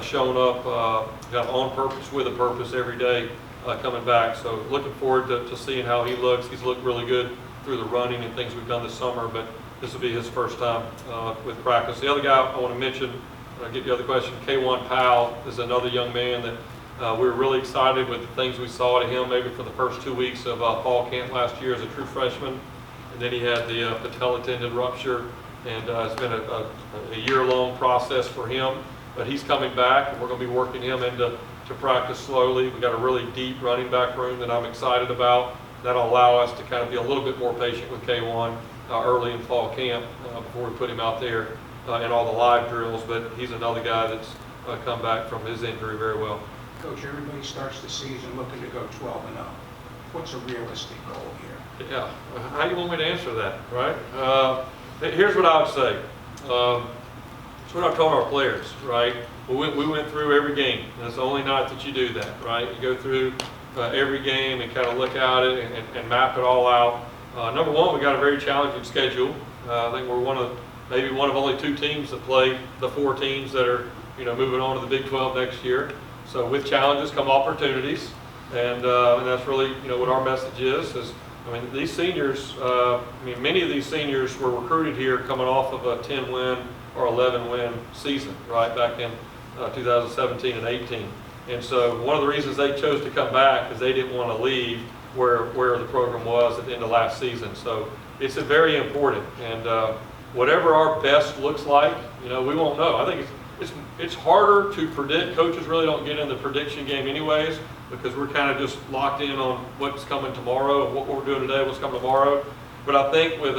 showing up kind of on purpose, with a purpose every day, coming back. So looking forward to seeing how he looks. He's looked really good through the running and things we've done this summer, but this will be his first time with practice. The other guy I want to mention, get the other question, K1 Powell is another young man that we were really excited with the things we saw to him maybe for the first 2 weeks of fall camp last year as a true freshman. And then he had the patella tendon rupture, and it's been a year-long process for him. But he's coming back, and we're going to be working him into practice slowly. We've got a really deep running back room that I'm excited about. That'll allow us to kind of be a little bit more patient with K1 early in fall camp before we put him out there in all the live drills. But he's another guy that's come back from his injury very well. Coach, everybody starts the season looking to go 12-0. What's a realistic goal here? Yeah, how do you want me to answer that, right? Here's what I would say. It's what I've told our players, right? We went through every game, and it's the only night that you do that, right? You go through every game and kind of look at it and map it all out. Number one, we got a very challenging schedule. I think we're maybe one of only 2 teams that play the 4 teams that are, moving on to the Big 12 next year. So with challenges come opportunities, and that's really, what our message is. These seniors, many of these seniors were recruited here coming off of a 10-win or 11-win season, right, back in 2017 and 18. And so one of the reasons they chose to come back is they didn't want to leave where the program was at the end of last season. So it's very important. And whatever our best looks like, we won't know. I think it's harder to predict. Coaches really don't get in the prediction game anyways, because we're kind of just locked in on what's coming tomorrow, what we're doing today, what's coming tomorrow. But I think with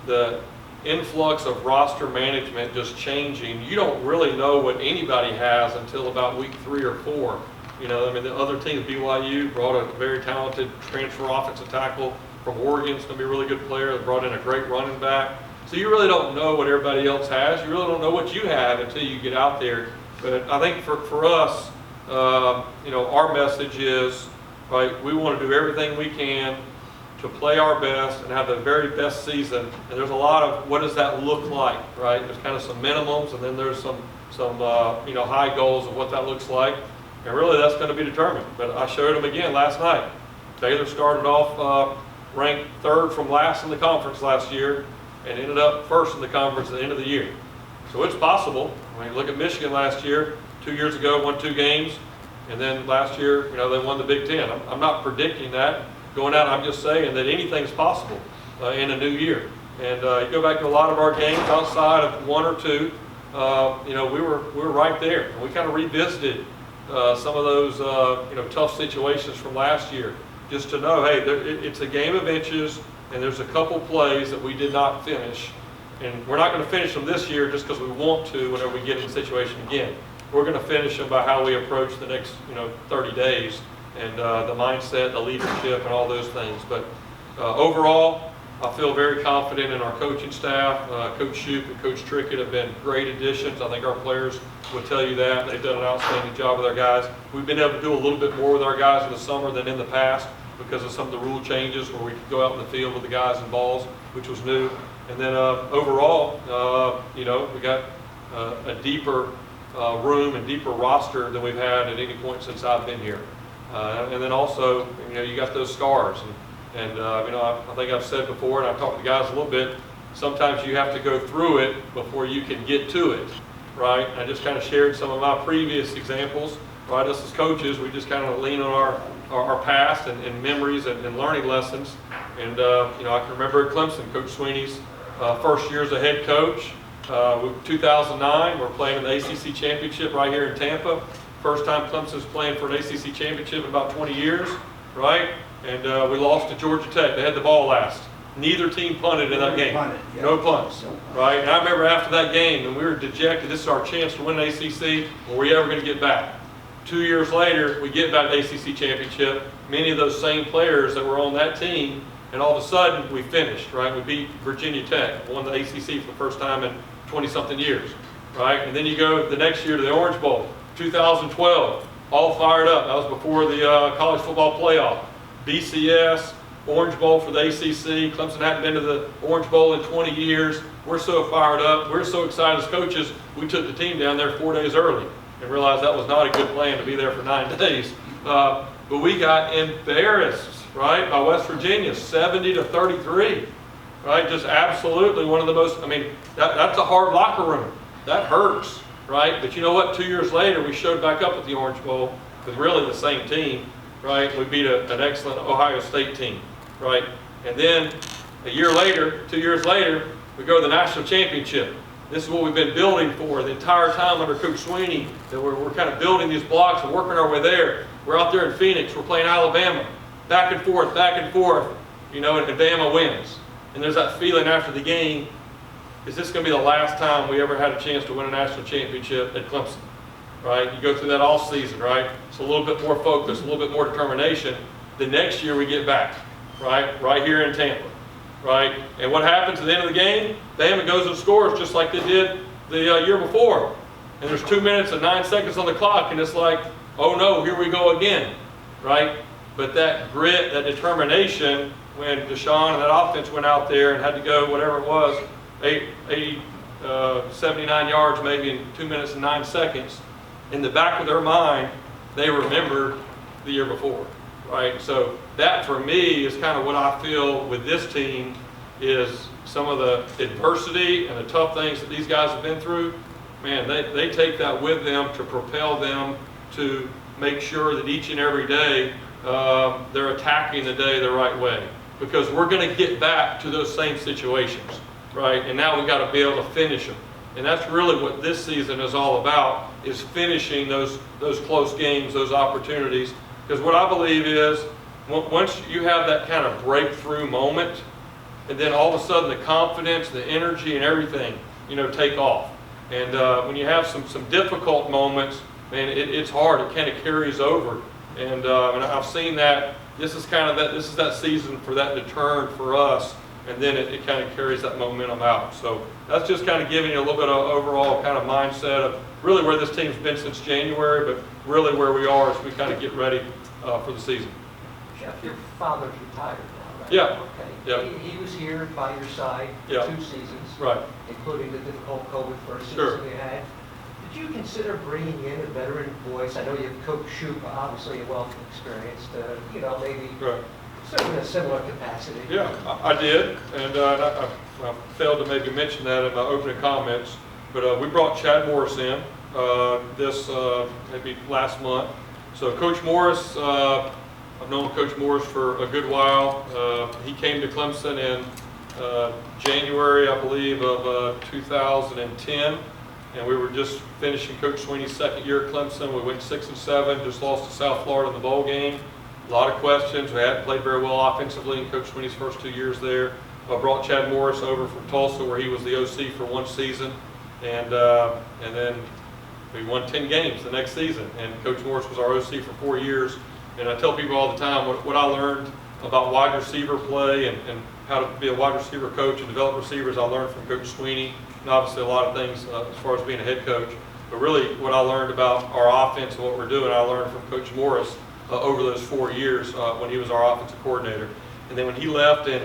the influx of roster management just changing, you don't really know what anybody has until about week 3 or 4. The other teams, BYU brought a very talented transfer offensive tackle from Oregon. It's going to be a really good player. They brought in a great running back. So you really don't know what everybody else has. You really don't know what you have until you get out there. But I think for us, our message is, right, we want to do everything we can to play our best and have the very best season. And there's a lot of what does that look like, right? There's kind of some minimums, and then there's some high goals of what that looks like. And really that's going to be determined. But I showed them again last night. Baylor started off ranked 3rd from last in the conference last year and ended up 1st in the conference at the end of the year. So it's possible. Look at Michigan last year. 2 years ago, won 2 games. And then last year, they won the Big Ten. I'm not predicting that going out. I'm just saying that anything's possible in a new year. And you go back to a lot of our games outside of 1 or 2, we were right there. And we kind of revisited some of those tough situations from last year, just to know, hey, it's a game of inches, and there's a couple plays that we did not finish, and we're not going to finish them this year just because we want to whenever we get in the situation again. We're going to finish them by how we approach the next 30 days, and the mindset, the leadership, and all those things. But overall, I feel very confident in our coaching staff. Coach Shoup and Coach Trickett have been great additions. I think our players would tell you that. They've done an outstanding job with our guys. We've been able to do a little bit more with our guys in the summer than in the past because of some of the rule changes where we could go out in the field with the guys and balls, which was new. And then overall, we got a deeper room and deeper roster than we've had at any point since I've been here. And then also, you got those scars. And I think I've said before, and I've talked to the guys a little bit, sometimes you have to go through it before you can get to it, right? I just kind of shared some of my previous examples, right? Us as coaches, we just kind of lean on our past and memories and learning lessons. And, I can remember at Clemson, Coach Sweeney's first year as a head coach. 2009, we're playing in the ACC Championship right here in Tampa. First time Clemson's playing for an ACC Championship in about 20 years, right? And we lost to Georgia Tech. They had the ball last. Neither team punted in that game. No punts, right? And I remember after that game, and we were dejected. This is our chance to win an ACC. Were we ever going to get back? 2 years later, we get back to the ACC Championship. Many of those same players that were on that team, and all of a sudden, we finished, right? We beat Virginia Tech, won the ACC for the first time in 20-something years, right? And then you go the next year to the Orange Bowl, 2012, all fired up. That was before the college football playoff. BCS, Orange Bowl for the ACC. Clemson hadn't been to the Orange Bowl in 20 years. We're so fired up. We're so excited as coaches. We took the team down there 4 days early and realized that was not a good plan to be there for 9 days. But we got embarrassed, right, by West Virginia, 70-33, right? Just absolutely one of the most, I mean, that's a hard locker room. That hurts, right? But you know what? 2 years later, we showed back up at the Orange Bowl with really the same team, right? We beat an excellent Ohio State team, right? And then a year later, 2 years later, we go to the national championship. This is what we've been building for the entire time under Coach Sweeney, that we're kind of building these blocks and working our way there. We're out there in Phoenix, we're playing Alabama, back and forth, you know, and Bama wins. And there's that feeling after the game, is this going to be the last time we ever had a chance to win a national championship at Clemson, right? You go through that all season, right? It's a little bit more focus, a little bit more determination. The next year we get back, right here in Tampa, right? And what happens at the end of the game? Bama goes and scores just like they did the year before. And there's 2 minutes and 9 seconds on the clock, and it's like, oh no, here we go again, right? But that grit, that determination, when Deshaun and that offense went out there and had to go whatever it was, 79 yards maybe in 2 minutes and 9 seconds, in the back of their mind, they remembered the year before, right? So that for me is kind of what I feel with this team, is some of the adversity and the tough things that these guys have been through. Man, they take that with them to propel them to make sure that each and every day they're attacking the day the right way. Because we're going to get back to those same situations, right? And now we've got to be able to finish them. And that's really what this season is all about, is finishing those close games, those opportunities. Because what I believe is, once you have that kind of breakthrough moment, and then all of a sudden the confidence, the energy, and everything, you know, take off. And when you have some difficult moments, man, it's hard. It kind of carries over. And I've seen that. This is that season for that to turn for us, and then it kind of carries that momentum out. So that's just kind of giving you a little bit of overall kind of mindset of really where this team's been since January, but really where we are as we kind of get ready for the season. Jeff, your father's retired now, right? Yeah. Okay. Yeah. He was here by your side for Yeah. 2 seasons, Right. including the difficult COVID first Sure. season you had. Did you consider bringing in a veteran voice? I know you have Coach Shoup, obviously a wealth of experience, to, you know, maybe Right. serve in a similar capacity. Yeah, I did, and I failed to maybe mention that in my opening comments, but we brought Chad Morris in maybe last month. So Coach Morris, I've known Coach Morris for a good while. He came to Clemson in January, I believe, of 2010. And we were just finishing Coach Sweeney's second year at Clemson. We went 6-7, just lost to South Florida in the bowl game. A lot of questions. We hadn't played very well offensively in Coach Sweeney's first 2 years there. I brought Chad Morris over from Tulsa, where he was the OC for 1 season. And then we won 10 games the next season. And Coach Morris was our OC for 4 years. And I tell people all the time what I learned about wide receiver play and how to be a wide receiver coach and develop receivers, I learned from Coach Sweeney. And obviously a lot of things as far as being a head coach. But really what I learned about our offense and what we're doing, I learned from Coach Morris over those 4 years when he was our offensive coordinator. And then when he left in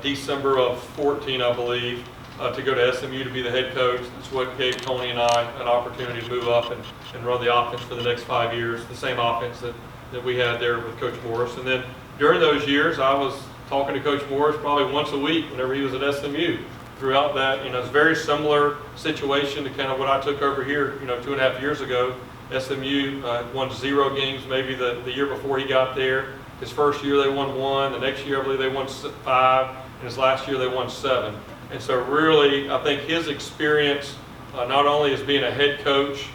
December of 14, I believe, to go to SMU to be the head coach, that's what gave Tony and I an opportunity to move up and run the offense for the next 5 years, the same offense that we had there with Coach Morris. And then during those years, I was talking to Coach Morris probably once a week whenever he was at SMU. Throughout that, you know, it's a very similar situation to kind of what I took over here, you know, 2.5 years ago. SMU won 0 games maybe the year before he got there. His first year they won 1. The next year I believe they won 5. And his last year they won 7. And so really, I think his experience, not only as being a head coach,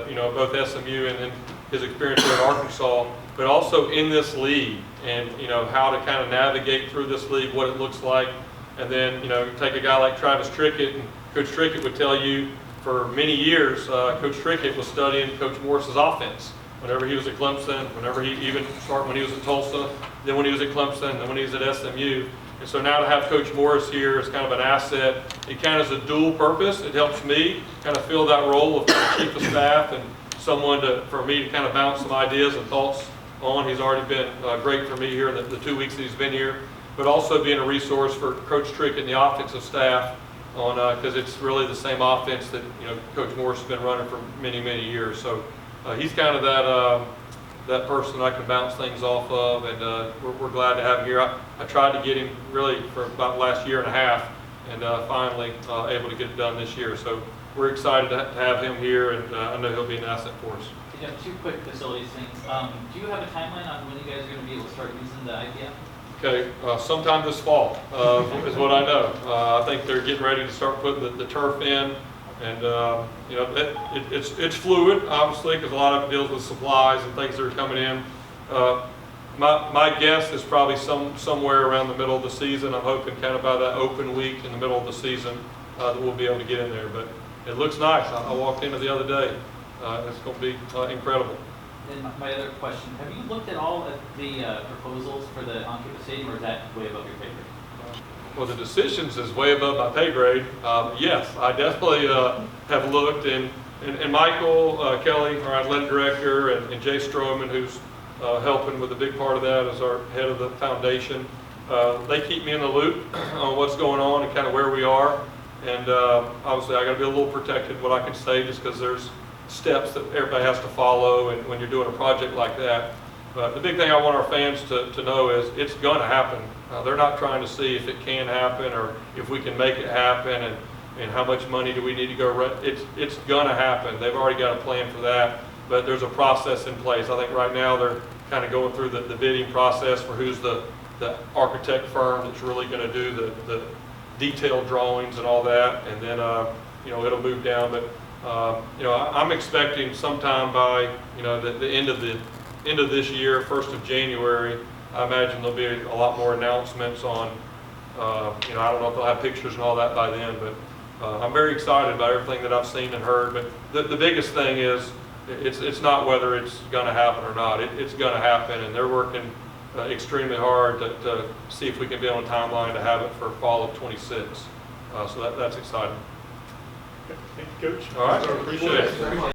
you know, both SMU and then his experience there at Arkansas, but also in this league and, you know, how to kind of navigate through this league, what it looks like. And then, you know, take a guy like Travis Trickett, and Coach Trickett would tell you for many years, Coach Trickett was studying Coach Morris's offense. Whenever he was at Clemson, whenever he even started when he was at Tulsa, then when he was at Clemson, then when he was at SMU. And so now to have Coach Morris here is kind of an asset. It kind of is a dual purpose. It helps me kind of fill that role of chief of staff and someone for me to kind of bounce some ideas and thoughts on. He's already been great for me here in the 2 weeks that he's been here, but also being a resource for Coach Trick and the offensive staff on because it's really the same offense that Coach Morris has been running for many years. So he's kind of that person I can bounce things off of, and we're glad to have him here. I tried to get him really for about the last year and a half, and finally able to get it done this year. So we're excited to have him here, and I know he'll be an asset for us. You have 2 quick facilities things. Do you have a timeline on when you guys are going to be able to start using the IPF? Okay, sometime this fall is what I know. I think they're getting ready to start putting the turf in, and it's fluid, obviously, because a lot of it deals with supplies and things that are coming in. My guess is probably somewhere around the middle of the season. I'm hoping kind of by that open week in the middle of the season that we'll be able to get in there. But it looks nice. I walked in the other day. It's going to be incredible. Then my other question, have you looked at all at the proposals for the on-campus stadium, or is that way above your pay grade? Well, the decisions is way above my pay grade. Yes, I definitely have looked, and Michael Kelly, our athletic director, and Jay Stroman, who's helping with a big part of that as our head of the foundation. They keep me in the loop on what's going on and kind of where we are. And obviously I got to be a little protected what I can say, just because there's steps that everybody has to follow, and when you're doing a project like that. But the big thing I want our fans to know is it's going to happen. They're not trying to see if it can happen or if we can make it happen and how much money do we need to go run. It's going to happen. They've already got a plan for that, but there's a process in place. I think right now they're kind of going through the bidding process for who's the architect firm that's really going to do the detailed drawings and all that, and then it'll move down. But I'm expecting sometime by the end of this year, 1st of January, I imagine there'll be a lot more announcements on. I don't know if they'll have pictures and all that by then, but I'm very excited about everything that I've seen and heard. But the biggest thing is it's not whether it's going to happen or not. It's going to happen, and they're working extremely hard to see if we can be on a timeline to have it for fall of 26. So that's exciting. Thank you, Coach. All right, appreciate it.